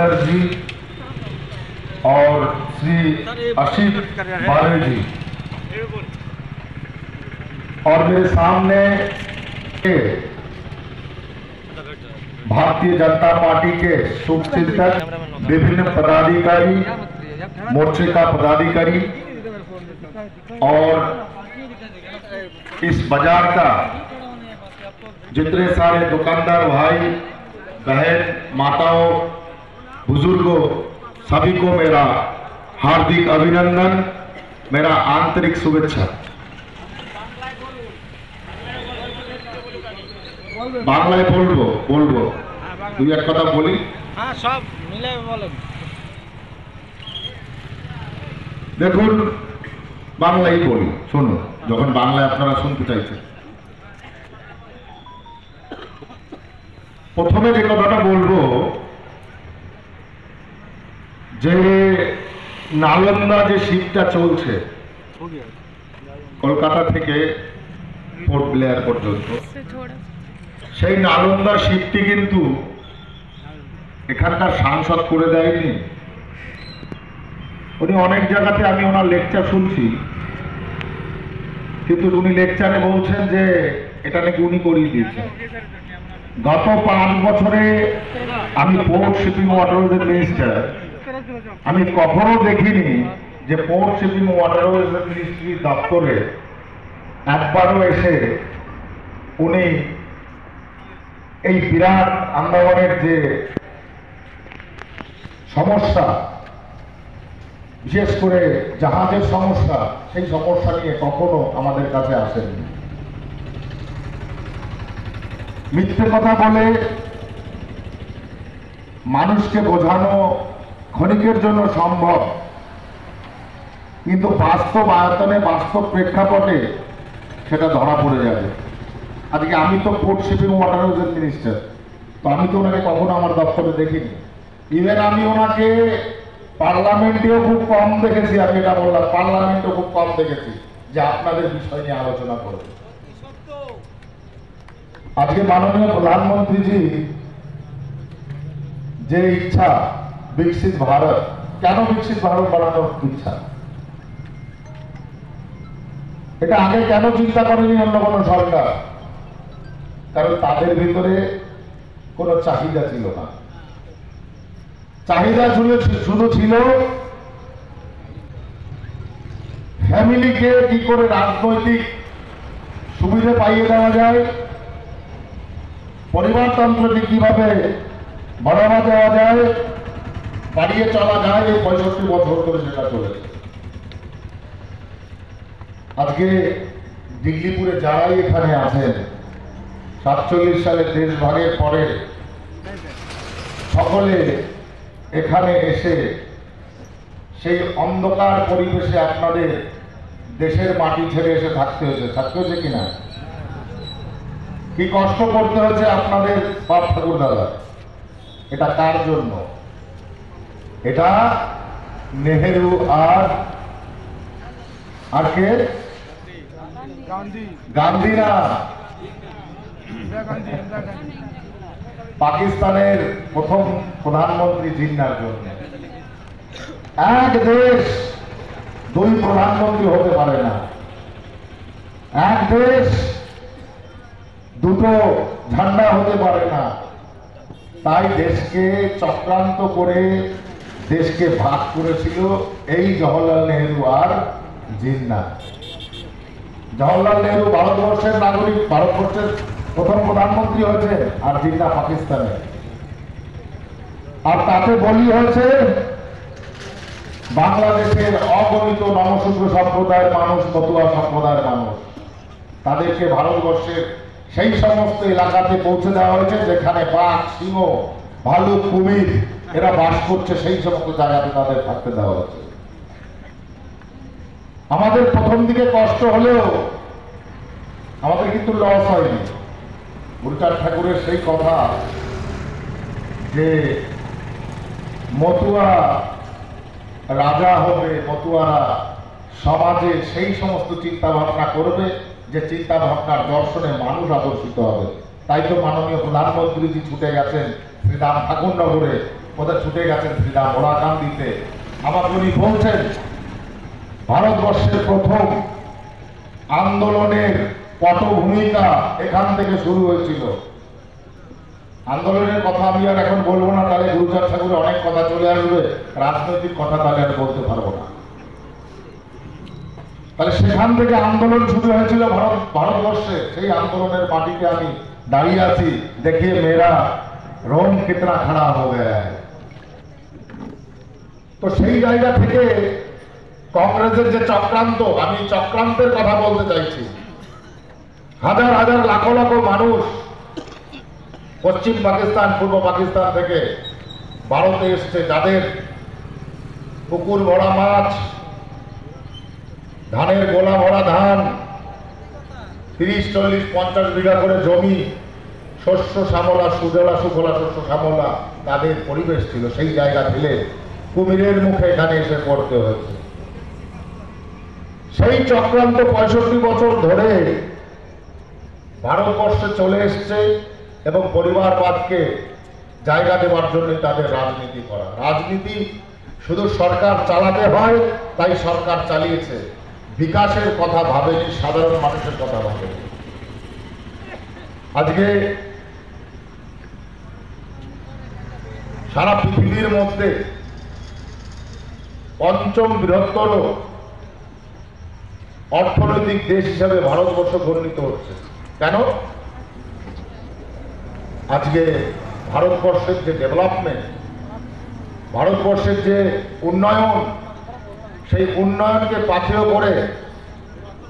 बनर्जी और श्री आशीष बारे जी, और मेरे सामने भारतीय जनता पार्टी के शुभचिंतक, विभिन्न पदाधिकारी, मोर्चे का पदाधिकारी और इस बाजार का जितने सारे दुकानदार भाई बहन, माताओं, बुजुर्गों, सभी को मेरा हार्दिक अभिनंदन, मेरा आंतरिक शुभेच्छा। বাংলায় বলবো দুই এক কথা বলি। হ্যাঁ, সব মিলে বলেন। দেখুন, বাংলাই বলি, শুনুন, যখন বাংলায় আপনারা শুনতে চাইছেন। প্রথমে যে কথাটা বলবো যে নালন্দা যে শিপটা চলছে কলকাতা থেকে পোর্ট ব্লেয়ার পর্যন্ত, সেই নালন্দার শিপটি কিন্তু এখানকার সাংসদ করে দেয়নি। উনি অনেক জায়গাতে, আমি ওনার লেকচার শুনছি, কিন্তু উনি লেকচারে বলছেন যে এটা নাকি উনি করিয়ে দিয়েছেন। গত 5 বছরে আমি পোর্ট শিপিং ওয়াটারওয়েজের মিনিস্টার, আমি কখনো দেখিনি যে পোর্ট শিপিং ওয়াটারওয়েজের মিনিস্ট্রি দপ্তরে একবারও এসে উনি এই বিরাট আন্দামানের যে সমস্যা, বিশেষ করে জাহাজের সমস্যা, সেই সমস্যা নিয়ে কখনো আমাদের কাছে আসেননি। মিথ্যে কথা বলে মানুষকে বোঝানো ক্ষণিকের জন্য সম্ভব, কিন্তু বাস্তব আয়তনে, বাস্তব প্রেক্ষাপটে সেটা ধরা পড়ে যাবে। আজকে আমি তো পোর্ট শিপিং ওয়াটারওয়েজের মিনিস্টার, তো আমি তো ওনাকে কখনো আমার দপ্তরে দেখিনি। ইভেন আমি ওনাকে পার্লামেন্টেও খুব কম দেখেছি। আমি এটা বললাম, পার্লামেন্টেও খুব কম দেখেছি যে আপনাদের বিষয় নিয়ে আলোচনা করবে। আজকে মাননীয় প্রধানমন্ত্রীজি যে ইচ্ছা, বিকশিত ভারত, কেন বিকশিত ভারত বানানোর ইচ্ছা, এটা আগে কেন চিন্তা করেনি অন্য কোনো সরকার? কারণ তাদের ভিতরে কোনো চাহিদা ছিল না। চাহিদা শুধু ছিল ফ্যামিলিকে কি করে রাজনৈতিক সুবিধা পাইয়ে দেওয়া যায়, পরিবারতন্ত্রকে কিভাবে বাড়াবা দেওয়া যায়, বাড়িয়ে চলা যায়। এই 65 বছর ধরে সেটা চলেছে। আজকে দিল্লিপুরে যারাই এখানে আছেন, 47 সালে দেশ ভাগের পরে সকলে এখানে এসে সেই অন্ধকার পরিবেশে আপনাদের দেশের মাটি ছেড়ে এসে থাকতে হয়েছে কিনা? কি কষ্ট করতে হয়েছে আপনাদের বাপ ঠাকুর দাদা? এটা কার জন্য? এটা নেহেরু আর কে? গান্ধী না, পাকিস্তানের প্রথম প্রধানমন্ত্রী জিন্নার জন্য। এক দেশ 2 প্রধানমন্ত্রী হতে পারে না, এক দেশ 2 ঝান্ডা হতে পারে না। তাই দেশকে চক্রান্ত করে দেশকে ভাগ করেছিল এই জওহরলাল নেহরু আর জিন্না। জওহরলাল নেহরু ভারতবর্ষের নাগরিক, ভারতবর্ষের প্রথম প্রধানমন্ত্রী হয়েছে, আর জিন্না পাকিস্তানে। আর তাতে বলি হয়েছে বাংলাদেশের অগণিত নমশূদ্র সম্প্রদায়ের মানুষ, মতুয়া সম্প্রদায়ের মানুষ, তাদেরকে ভারতবর্ষের সেই সমস্ত এলাকাতে পৌঁছে দেওয়া হয়েছে যেখানে বাঘ, সিংহ, ভালুক, কুমির এরা বাস করছে, সেই সমস্ত জায়গাতে তাদের থাকতে দেওয়া হয়েছে। আমাদের প্রথম দিকে কষ্ট হলেও আমাদের কিন্তু লস হয়নি। গুরুচাঁদ ঠাকুরের সেই কথা যে মতুয়া রাজা হবে, মতুয়ারা সমাজে সেই সমস্ত চিন্তা ভাবনা করবে যে চিন্তা ভাবনার দর্শনে মানুষ আদর্শিত হবে। তাই তো মাননীয় প্রধানমন্ত্রীজি ছুটে গেছেন শ্রীরাম ঠাকুরনগরে কোথায় ছুটে গেছেন শ্রীরাম ওরাকান দিতে। আমাকে উনি বলছেন ভারতবর্ষের প্রথম আন্দোলনের পটভূমিকা এখান থেকে শুরু হয়েছিল। আন্দোলনের কথা আমি আর এখন বলবো না, তাহলে গুরুচাঁদ ঠাকুরের অনেক কথা চলে আসবে, রাজনৈতিক কথা তাহলে আর বলতে পারবো না। তাহলে সেখান থেকে আন্দোলন শুরু হয়েছিল ভারতবর্ষে। সেই আন্দোলনের মাটিতে আমি দাঁড়িয়ে আছি, দেখিয়ে মেয়েরা রোম কিতনা খাড়া হয়ে গেছে। তো সেই জায়গা থেকে কংগ্রেসের যে চক্রান্ত, আমি চক্রান্তের কথা বলতে চাইছি। হাজার হাজার লাখ লাখ মানুষ পশ্চিম পাকিস্তান পূর্ব পাকিস্তান থেকে ভারতে এসছে, যাদের পুকুর ভরা মাছ, ধানের গোলা ভরা ধান, 30, 40, 50 বিঘা করে জমি, শস্য শ্যামলা, সুজলা সুফলা শস্য শ্যামলা তাদের পরিবেশ ছিল। সেই জায়গা থেকে কুমিরের মুখে এখানে এসে পড়তে হয়েছে। সেই চক্রান্ত 65 বছর ধরে ভারতবর্ষে চলে এসছে এবং পরিবারবাদকে জায়গা দেওয়ার জন্য তাদের রাজনীতি করা। রাজনীতি শুধু সরকার চালাতে হয়, তাই সরকার চালিয়েছে। বিকাশের কথা ভাবেনি, সাধারণ মানুষের কথা ভাবেনি। আজকে সারা পৃথিবীর মধ্যে পঞ্চম বৃহত্তর অর্থনৈতিক দেশ হিসাবে ভারতবর্ষ গণ্যিত হচ্ছে। কেন? আজকে ভারতবর্ষের যে ডেভেলপমেন্ট, ভারতবর্ষের যে উন্নয়ন, সেই উন্নয়নকে পাথেয় করে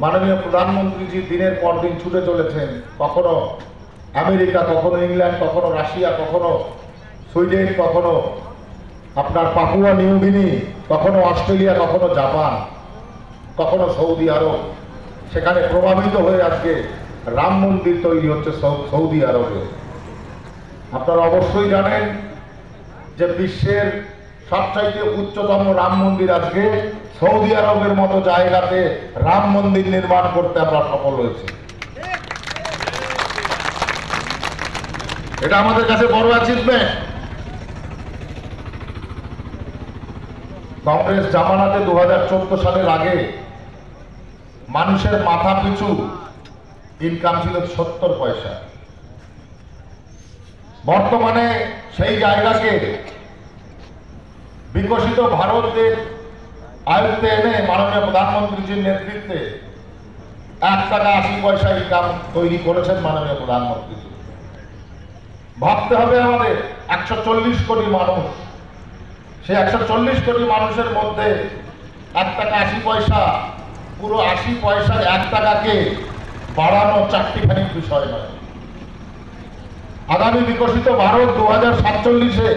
মাননীয় প্রধানমন্ত্রীজি দিনের পর দিন ছুটে চলেছেন। কখনো আমেরিকা, কখনো ইংল্যান্ড, কখনো রাশিয়া, কখনো সুইডেন, কখনো আপনার পাপুয়া নিউ গিনি, কখনো অস্ট্রেলিয়া, কখনো জাপান, কখনো সৌদি আরব। সেখানে প্রভাবিত হয়ে আজকে রাম মন্দির তৈরি হচ্ছে সৌদি আরবে। আপনারা অবশ্যই জানেন যে বিশ্বের সবচাইতে উচ্চতম রাম মন্দির আজকে সৌদি আরবের মতো জায়গাতে রাম মন্দির নির্মাণ করতে আমরা সফল হয়েছি। এটা আমাদের কাছে বড় অ্যাচিভমেন্ট। কংগ্রেস জামানাতে 2014 সালের আগে মানুষের মাথা পিছু ইনকাম ছিল 70 পয়সা। বর্তমানে সেই জায়গাকে বিকশিত ভারতের আয়ত্তে এনে মাননীয় প্রধানমন্ত্রীজির নেতৃত্বে 1 টাকা 80 পয়সা ইনকাম তৈরি করেছেন মাননীয় প্রধানমন্ত্রীজি। ভাবতে হবে আমাদের 140 কোটি মানুষ, সেই 140 কোটি মানুষের মধ্যে 1 টাকা 80 পয়সা, পুরো 80 পয়সার 1 টাকাকে বাড়ানো চারটিখানি বিষয় নয়। আগামী বিকশিত ভারত 2047-এ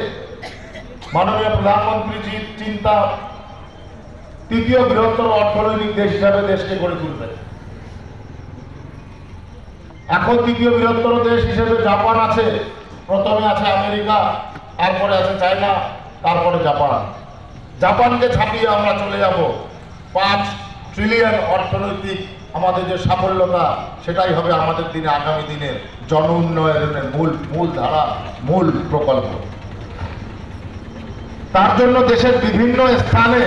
মাননীয় প্রধানমন্ত্রীজির চিন্তা তৃতীয় বৃহত্তর অর্থনৈতিক দেশ হিসাবে দেশকে গড়ে তুলবে। এখন তৃতীয় বৃহত্তর দেশ হিসেবে জাপান আছে, প্রথমে আছে আমেরিকা, তারপরে আছে চায়না, তারপরে জাপান। জাপানকে ছাপিয়ে আমরা চলে যাব 5 ট্রিলিয়ন অর্থনৈতিক আমাদের যে সাফল্যতা, সেটাই হবে আমাদের দিনে আগামী দিনের জন উন্নয়নের মূল ধারা, মূল প্রকল্প। তার জন্য দেশের বিভিন্ন স্থানে